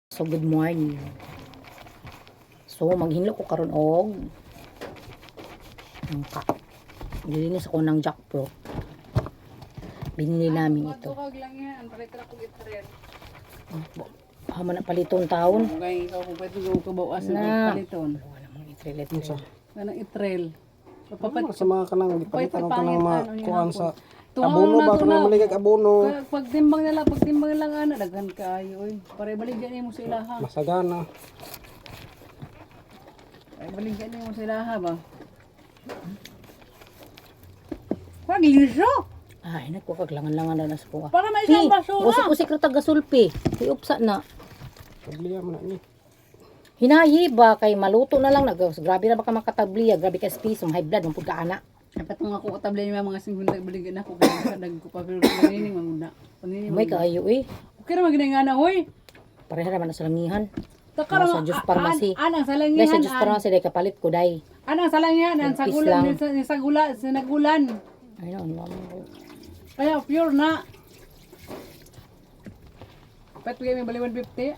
So good morning. So maghinlo ko karon og ka. Nilinis ako ng jackfruit. Binili namin ito. lang yan. Palitra ko itrel. Hama na paliton taon. Kaya ikaw kung pwede ko kabawas Na. ng paliton. Wala mong itrilet mo siya. Anong itrel? Sa mga kanang gipalitan ko kanang mga kuan sa abono Tungaw na ba to kanang na. maligag abono Pagtimbang nila ana daghan kaayo oy. Pare baligyan mo sa ilaha. masagana. Pare baligyan mo sa ilaha ba. Wag liso. Ay, nagkukaglangan-langan na sa kuha. Para may isang basura. Usik-usik na taga-sulpi. Iupsa na. Pagliya man na ni. Hinayi ba kay maluto na lang. Grabe na baka makatabliya. Grabe ka spiso. High blood. Mampud ka anak. Dapat mga ko katabla yung mga singgunda baligyan ako kaya kadag ko pa pero panining manguna. Panining. May kaayo eh. Okay ra maginangana hoy. Pareha naman na sa langihan. Takara Sa Diyos Pharmacy. Anang Dahil sa salangihan. Diyos Pharmacy, dahil kapalit ko dahil. Anang salangihan ang Nagpis sagulan lang. ni sagulan sinagulan. Ay, no. Kaya pure na. Pet bigay mo bali 150.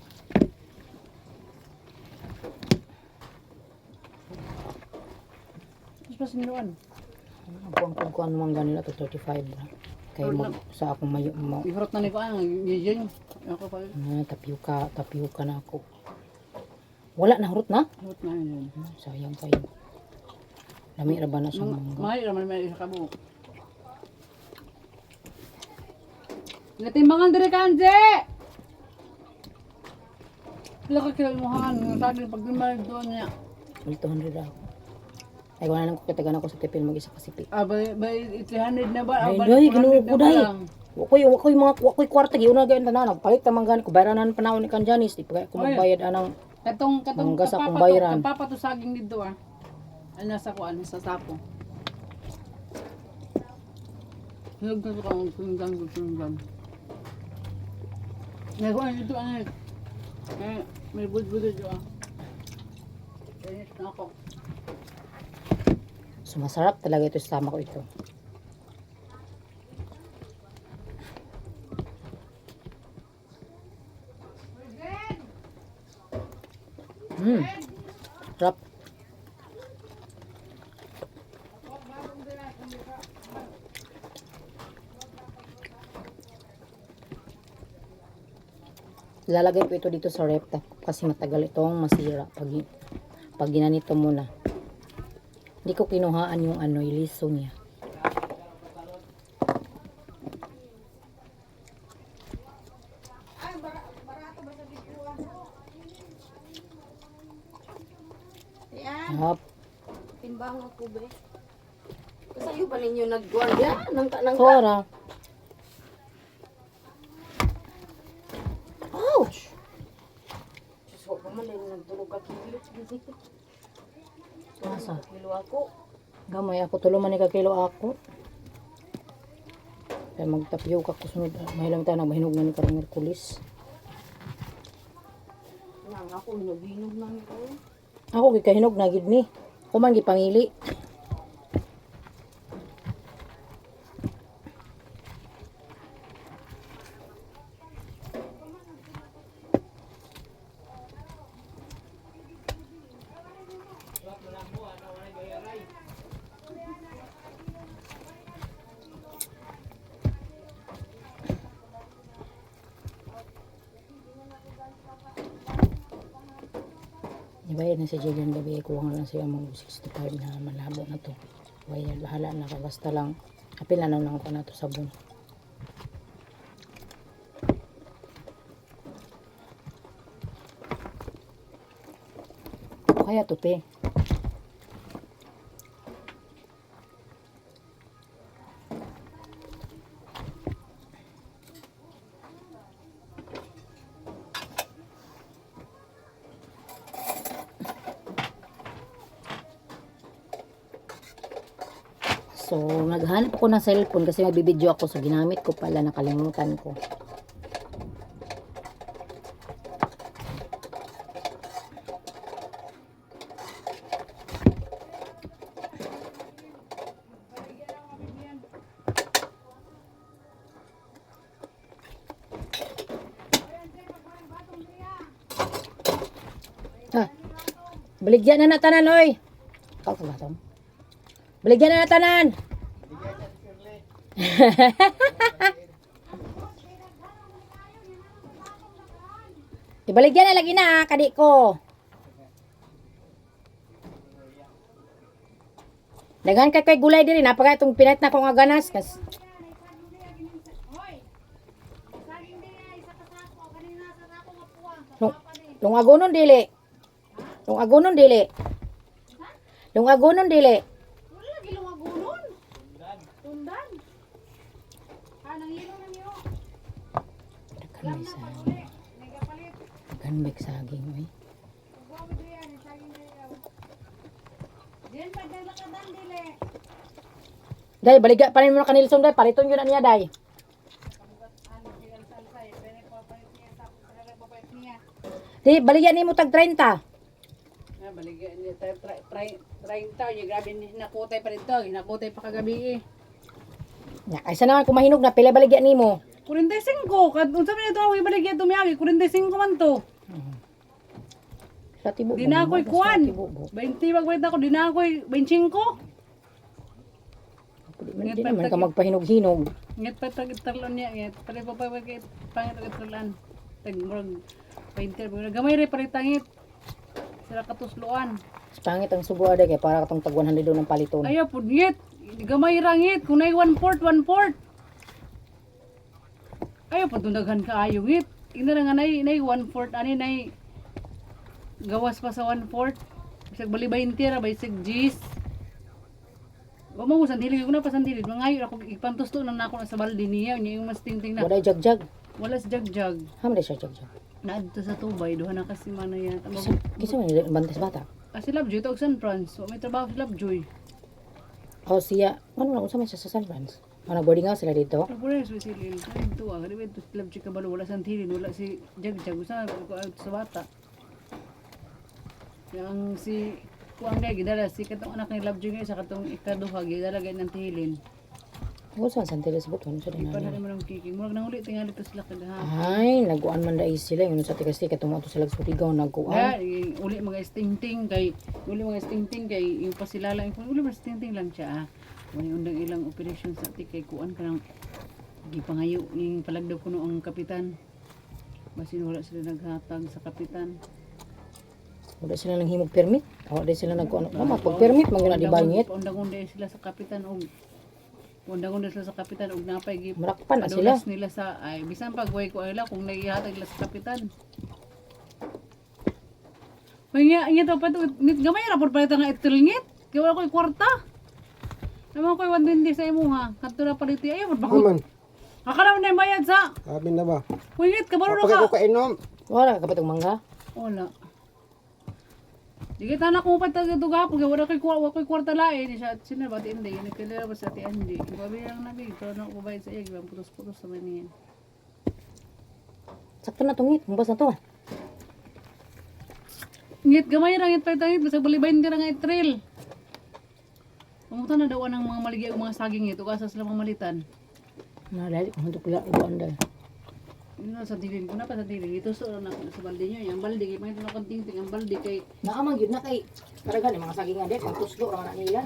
Mas pasinduan. Ang kuan naman ganila to 35 na. Kaya sa akong mayo mo. Ifrot na ni ko ang yun. Ako pa. Tapioca na ako. Wala na hurot na. Ifrot na yun. Sayang kayo. Dami ra ba na sa mga. Mahal naman may isa ka buhok. Natimbangan dire kanje. Pila ka kilo mo han, sabi pag dumal doon niya. 200 ako. Ay, wala nang kukitagan ako sa tipil mag-isa kasipi. Bay 300 na ba? Ay, Bali, day, ginuo 400 ko na ba day. lang? Wakoy kwarta giuna gayon tanan. Palit ta man gan ko bayaran panahon ni kan Janice, di pa ko magbayad anang Katong Mangga sa akong bayaran. kapapato saging dito ah. Ano sa kuan sa sapo. Huwag ka kang tunggang. Nagawa dito ano. May budbud dito ah. Kaya na ako. so masarap talaga ito sa sama ko ito. Sarap. Lalagay ko ito dito sa rep kasi matagal itong masira pag ginanito muna. Hindi ko kinuhaan yung iliso niya. Hap. Timbang ako ba? Kasayo ba ninyo nag-guardia? Nang Sora. Ouch! So, pamalay nagtulog ka kilo. Masa? Kilo ako. Gamay ako, tuluman ni kakilo ako. Kaya magtapiyok ako sunod. Mahilang tayo nagmahinog na ni karong Merkulis. Nang ako, hinog-hinog na nito. Ako gikahinog na gid ni. Kuman gipangili. Ibayad na si Julian gabi, kuha lang siya mag 65 na malabo na to. Bayad, bahala na ka, basta lang apil na lang ko na to sabon. Kaya to pe. So, naghanap ako ng cellphone kasi magbibideo ako. So, ginamit ko pala. Nakalimutan ko. Ha. Baligyan na tanan oy. Kau kagatong. Baligyan na tanan. Ibaligyan na lagi na kadi ko. Daghan kay gulay diri napaka itong pinat na ko nga ganas kas. Lung agonon dili. Lung agonon dili. Lung agonon dili. Wala lagi lumagunon. Tundan. Nang hilo na niyo. Daghan may saging. Daghan may saging oy. Diyan pa dyan lakadan dili. Day baliga pa rin mo na kanilson day paliton yun na niya day. Di baligyan nimo tag 30. Baligyan niya tayo. Try tayo. Grabe nakutay pa rito. Nakutay pa kagabi eh. Nya kaysa naman kung mahinog na pila baligyan nimo. 45. Unsa man ito ang ibaligyan tumiyagi? 45 man to. Sa tibo. Di na ako'y kuwan. 20 Di magpalit ako. Di na ako'y 25. Di naman ka magpahinog-hinog. Ngat pa tag-itarlan niya. Ngat pa pangit tag-itarlan. Tag-murag 20. Gamay rin palitangit. Sila katusluan. Pangit ang subo day kay para katong tag 100 doon ng paliton. Ayaw po ngit. Gamay rangit. Kung na'y 1/4. Ayaw po daghan ka ayaw ngit. Ina na nga na'y 1/4. Ani na'y gawas pa sa 1/4. Bisag bali 20 ra. Bisag G's. Gumawa sandili. Kung na pa sandili. Mangayon ako. Ipantusto na ako sa balde niya. Yung mas tingting na. Waday jagjag. Wala sa jagjag. Ham day siya jagjag. Naadto sa Tubay. Duha na kasi man na yan. Kisa man bantes bata. Si Lovejoy. Ito San Franz. So, may trabaho si Lovejoy. O siya, ano na unsa man siya sa San Francisco? Nag-boarding house sila dito. Pagpura sa Silil. Kanin to ah. Kaya ito si Lovejoy kabalo. Wala sa tilin. Wala si jagjag. Usa sa bata. Yang si Kuang Day. Gidala si katong anak ni Lovejoy ngayon. Sa katong ikaduha. Gidala ganyan ng tilin. O saan San Teres Buto? Ano sa Ipan na dinali? naman ang kiking. Murag nang ulit. Tingali to sila kagahan. Ay, naguan man dai sila. Yung sa tikas-tikas tumo to sila sa Surigao nagkuan. Kaya uli mga sting-ting kay yung pasilala uli mga sting-ting lang siya ah. Wala undang ilang operation sa atik kay kuan kanang gipangayo yung palagdaw kuno ang kapitan. Basin wala sila naghatag sa kapitan. Wala sila nang himog permit. Wala sila nagkuan. Pag permit man gyud na di bangit. Undang-undang sila sa kapitan og undang-undang sila sa kapitan og napay gi Marakpan na sila. padulas nila sa ay bisan pagway ko ila kung naihatag nila sa kapitan. Kaya to pa to gamay ra pud palitan nga itilngit. Kaya wala ko'y kwarta. Naman ko'y 120 sa imo ha. Kadto na paliti ayo pud ba. Naman, Akala mo na yung bayad sa. sabi na ba? Kuingit ka baro Kapag ako ka. kainom, Wala ka patong mangga. Wala. Di kita na kung patag ito gapon kaya wala ko'y kwarta lain siya sina ba hindi yan nagkalera ba sa ati Andy. Babi lang nabi pero na ko bayad sa iya gibang putos-putos sa maniyan. Sakto na tungit. Mumbas na to. Ngit gamay ra ngit paytangit basta balibayin ka ra nga itril. Pamunta na daw ng mga maligya og mga saging ito kasi sila mamalitan. Dali kung hindi pila ibo anday. Yun na sa dilin ko na pa sa dilin. Ito so na sa balde niyo. Yung balde kay mga tinakon ting ang balde kay Naamang yun na kay talaga ni mga saging nga din. Pag tuslo ra na nila.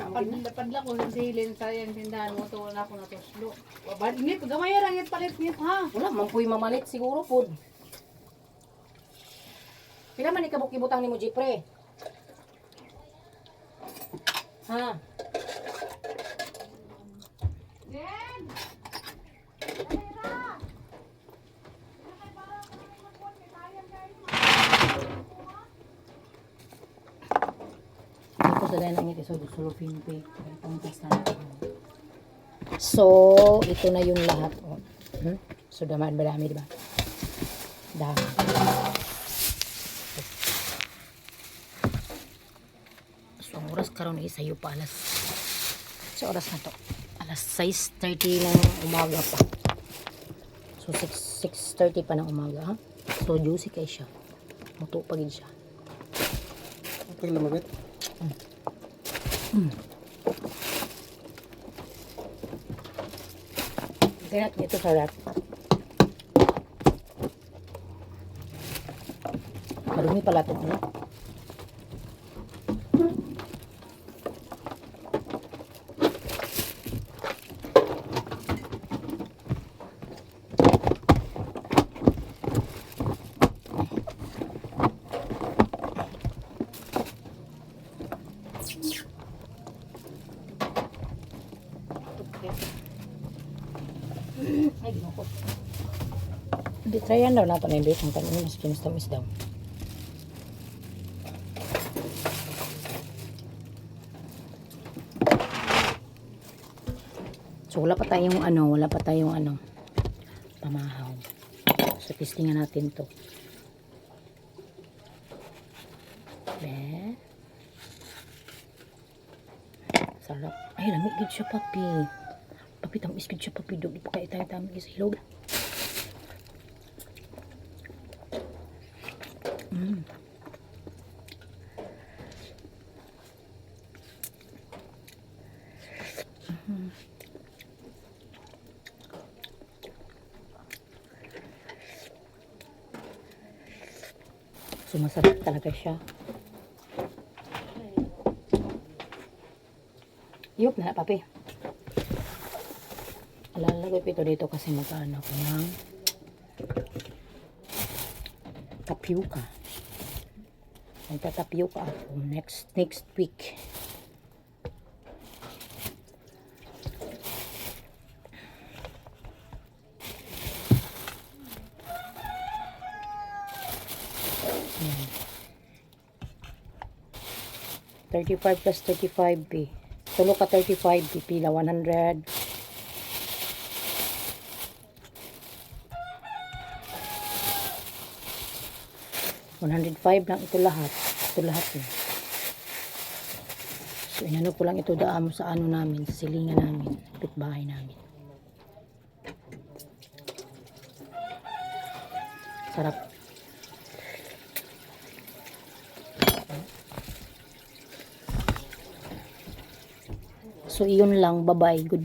padla ko sa silin sayang tindahan mo to na ako natuslo. Babad ngit gamay ra ngit palit ngit ha. Wala man puy mamalit siguro pod. Pila man ikabuk-ibutang nimo Jipre? Ha? Ito sa dahil nangit iso sulupin pe. So, ito na yung lahat. Oh. So, dami, diba? Dami. So, ang oras karon ay sayo pa alas. So, oras na to. Alas 6:30 ng umaga pa. So, 6:30 pa ng umaga, ha? So, juicy kay siya. Matupagin siya. okay lang mabit. Kaya dito sa rap. Marumi pala ito, ano? Tryan daw nato na yung bacon kami mas kinis daw. So wala pa tayong pamahaw. So testingan natin to. Be. Sarap. Ay, lamig gid siya, papi. Papi, tamis gid siya, papi. Doon, ipakain tayo tamis sa hilog. So, masarap talaga siya. Yup na, papi. Lalagay ko ito dito kasi magkano ko ng tapioca. Magta-tapioca ako next week. Ayan. 35 plus 35 B. Tulo ka 35 B. Pila 100. $105 lang ito lahat. Ito lahat eh. So, inano ko lang ito daan sa ano namin, sa silingan namin, pitbahay namin. Sarap. So, iyon lang. Bye-bye. Good